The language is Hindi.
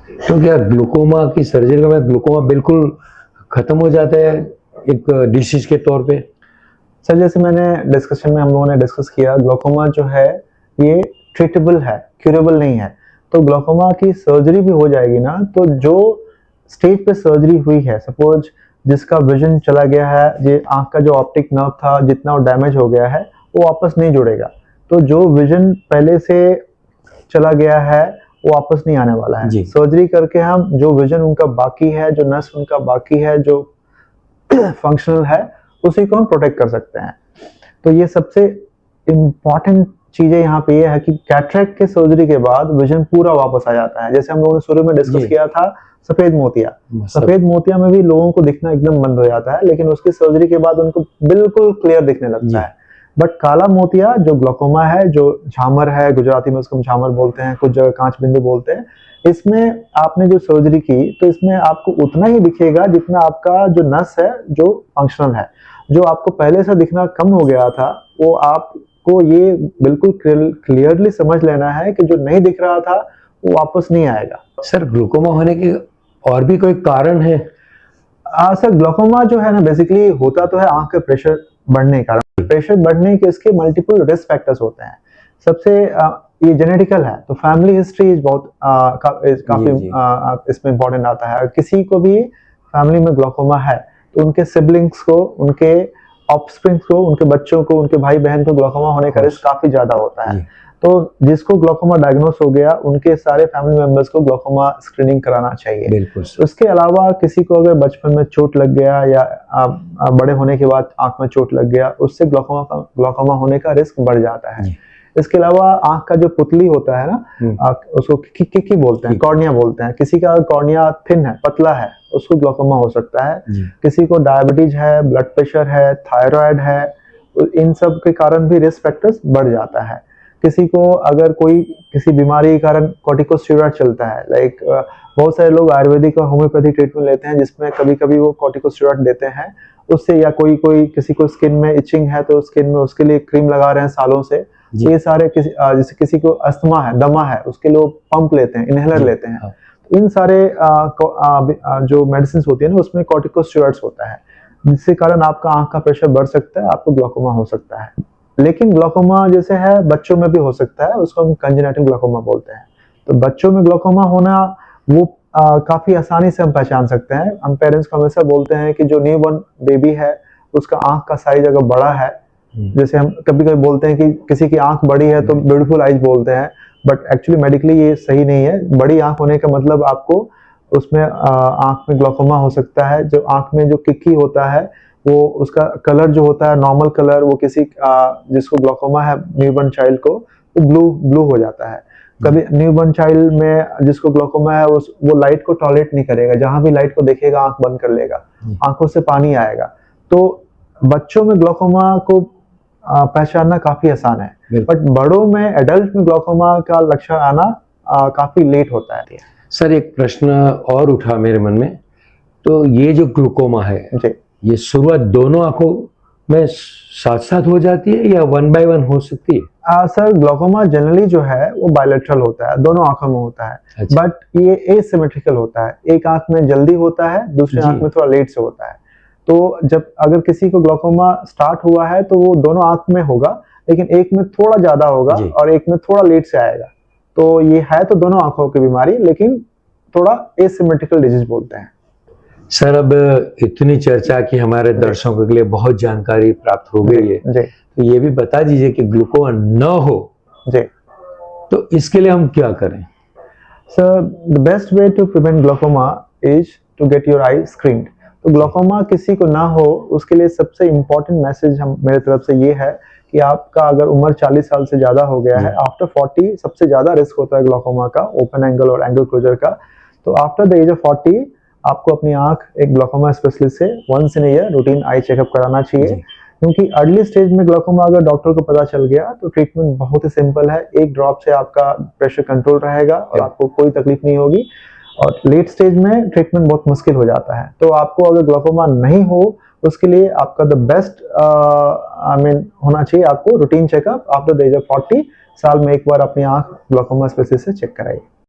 तो क्या ग्लूकोमा की सर्जरी के बाद ग्लूकोमा बिल्कुल खत्म हो जाता है एक डिसीज के तौर पे? सर जैसे मैंने डिस्कशन में हम लोगों ने डिस्कस किया, ग्लूकोमा जो है ये ट्रीटेबल है, क्यूरेबल नहीं है। तो ग्लूकोमा की सर्जरी भी हो जाएगी ना, तो जो स्टेज पे सर्जरी हुई है, सपोज जिसका विजन चला गया है, ये आंख का जो ऑप्टिक नर्व था जितना वो डैमेज हो गया है वो वापस नहीं जुड़ेगा। तो जो विजन पहले से चला गया है वो वापस नहीं आने वाला है। सर्जरी करके हम जो विजन उनका बाकी है, जो नस उनका बाकी है, जो फंक्शनल है, उसी को हम प्रोटेक्ट कर सकते हैं। तो ये सबसे इम्पॉर्टेंट चीजें यहाँ पे ये है कि कैटरेक्ट के सर्जरी के बाद विजन पूरा वापस आ जाता है। जैसे हम लोगों ने शुरू में डिस्कस किया था सफेद मोतिया, सफेद मोतिया में भी लोगों को दिखना एकदम बंद हो जाता है, लेकिन उसकी सर्जरी के बाद उनको बिल्कुल क्लियर दिखने लगता है। बट काला मोतिया जो ग्लूकोमा है, जो झामर है, गुजराती में उसको झामर बोलते हैं, कुछ जगह कांच बिंदु बोलते हैं, इसमें आपने जो सर्जरी की तो इसमें आपको उतना ही दिखेगा जितना आपका जो नस है जो फंक्शनल है। जो आपको पहले से दिखना कम हो गया था वो आपको ये बिल्कुल क्लियरली समझ लेना है कि जो नहीं दिख रहा था वो वापस नहीं आएगा। सर ग्लूकोमा होने के और भी कोई कारण है? सर ग्लूकोमा जो है ना बेसिकली होता तो है आंख के प्रेशर बढ़ने के कारण। प्रेशर बढ़ने के इसके मल्टीपल रिस्क फैक्टर्स होते हैं। सबसे ये जेनेटिकल है, तो फैमिली हिस्ट्री बहुत काफी इसमें इम्पोर्टेंट आता है। किसी को भी फैमिली में ग्लूकोमा है तो उनके सिबलिंग्स को, उनके ऑफस्प्रिंग्स को, उनके बच्चों को, उनके भाई बहन को ग्लूकोमा होने का रिस्क काफी ज्यादा होता है। तो जिसको ग्लूकोमा डायग्नोस हो गया उनके सारे फैमिली मेंबर्स को ग्लूकोमा स्क्रीनिंग कराना चाहिए। बिल्कुल। उसके अलावा किसी को अगर बचपन में चोट लग गया या बड़े होने के बाद आंख में चोट लग गया, उससे ग्लूकोमा होने का रिस्क बढ़ जाता है। इसके अलावा आंख का जो पुतली होता है ना, उसको किकी बोलते हैं, कॉर्निया बोलते हैं। किसी का कॉर्निया थिन है, पतला है, उसको ग्लूकोमा हो सकता है। किसी को डायबिटीज है, ब्लड प्रेशर है, थायराइड है, इन सब के कारण भी रिस्क फैक्टर्स बढ़ जाता है। किसी को अगर कोई किसी बीमारी के कारण कॉर्टिकोस्टेरॉइड चलता है, लाइक बहुत सारे लोग आयुर्वेदिक और होम्योपैथिक ट्रीटमेंट लेते हैं जिसमें कभी कभी वो कॉर्टिकोस्टेरॉइड देते हैं उससे, या कोई किसी को स्किन में इचिंग है तो स्किन में उसके लिए क्रीम लगा रहे हैं सालों से। ये सारे जैसे किसी को अस्थमा है, दमा है, उसके लिए पंप लेते हैं, इनहेलर लेते हैं। इन सारे जो मेडिसिन होती है ना उसमें कॉर्टिकोस्टेरॉइड्स होता है, जिसके कारण आपका आंख का प्रेशर बढ़ सकता है, आपको ग्लूकोमा हो सकता है। लेकिन ग्लूकोमा जैसे है बच्चों में भी हो सकता है, उसको हम कंजेनिटल ग्लूकोमा बोलते हैं। तो बच्चों में ग्लूकोमा होना वो काफी आसानी से हम पहचान सकते हैं। हम पेरेंट्स को हमेशा बोलते हैं कि जो न्यूबॉर्न बेबी है उसका आंख का साइज अगर बड़ा है, जैसे हम कभी कभी बोलते हैं कि किसी की आंख बड़ी है तो ब्यूटीफुल आईज बोलते हैं, बट एक्चुअली मेडिकली ये सही नहीं है। बड़ी आंख होने का मतलब आपको उसमें आंख में ग्लूकोमा हो सकता है। जो आंख में जो किकी होता है वो उसका कलर जो होता है नॉर्मल कलर, वो किसी जिसको ग्लूकोमा है न्यूबॉर्न चाइल्ड को, वो ब्लू हो जाता है। कभी न्यूबॉर्न चाइल्ड में जिसको ग्लूकोमा है वो लाइट को टॉलरेट नहीं करेगा, जहां भी लाइट को देखेगा आंख बंद कर लेगा, आंखों से पानी आएगा। तो बच्चों में ग्लूकोमा को पहचानना काफी आसान है, बट बड़ों में, एडल्ट में ग्लूकोमा का लक्षण आना काफी लेट होता है। सर एक प्रश्न और उठा मेरे मन में, तो ये जो ग्लूकोमा है ये शुरुआत दोनों आंखों में साथ साथ हो जाती है या वन बाय वन हो सकती है? सर ग्लूकोमा जनरली जो है वो बायलैटरल होता है, दोनों आंखों में होता है। अच्छा। बट ये एसिमेट्रिकल होता है, एक आंख में जल्दी होता है, दूसरे आंख में थोड़ा लेट से होता है। तो जब अगर किसी को ग्लूकोमा स्टार्ट हुआ है तो वो दोनों आंख में होगा, लेकिन एक में थोड़ा ज्यादा होगा और एक में थोड़ा लेट से आएगा। तो ये है तो दोनों आंखों की बीमारी, लेकिन थोड़ा एसिमेट्रिकल डिजीज बोलते हैं। सर अब इतनी चर्चा की, हमारे दर्शकों के लिए बहुत जानकारी प्राप्त हो गई है, तो ये भी बता दीजिए कि ग्लूकोमा न हो तो इसके लिए हम क्या करें? Sir the best way to prevent glaucoma is to get your eye screened. तो ग्लूकोमा किसी को ना हो उसके लिए सबसे इम्पोर्टेंट मैसेज मेरे तरफ से ये है कि आपका अगर उम्र 40 साल से ज्यादा हो गया है, आफ्टर 40 सबसे ज्यादा रिस्क होता है ग्लूकोमा का, ओपन एंगल और एंगल क्लोजर का। तो आफ्टर द एज ऑफ 40 आपको अपनी आंख एक ग्लूकोमा स्पेशलिस्ट से once in year routine eye checkup कराना चाहिए, क्योंकि अर्ली स्टेज में ग्लूकोमा अगर डॉक्टर को पता चल गया तो ट्रीटमेंट बहुत ही सिंपल है। एक ड्रॉप से आपका प्रेशर कंट्रोल रहेगा और आपको कोई तकलीफ नहीं होगी। और लेट स्टेज में ट्रीटमेंट बहुत मुश्किल हो जाता है। तो आपको अगर ग्लूकोमा नहीं हो उसके लिए आपका द बेस्ट होना चाहिए आपको routine checkup after the age of 40 साल में एक बार अपनी आंख ग्लूकोमा स्पेशलिस्ट से चेक कराइए।